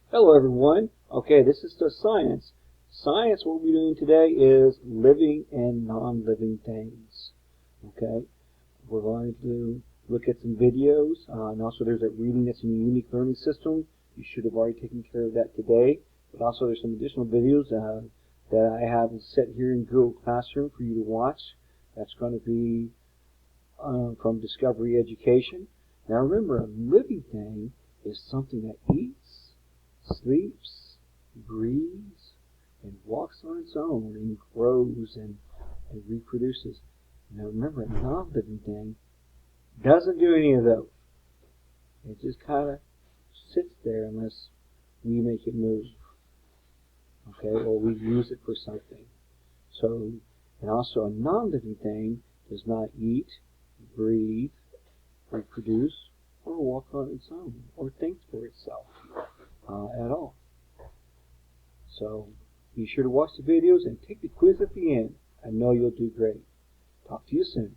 Hello everyone. Okay, this is the science. Science, what we're doing today is living and non-living things. Okay, we're going to look at some videos, and also there's a reading that's in your unique learning system. You should have already taken care of that today. But also there's some additional videos that I have set here in Google Classroom for you to watch. That's going to be from Discovery Education. Now remember, a living thing is something that eats, sleeps, breathes, and walks on its own and grows and reproduces. Now remember, a non-living thing doesn't do any of those. It just kind of sits there unless we make it move, okay, or we use it for something. So, and also a non-living thing does not eat, breathe, reproduce, or walk on its own, or think for itself at all. So be sure to watch the videos and take the quiz at the end. I know you'll do great. Talk to you soon.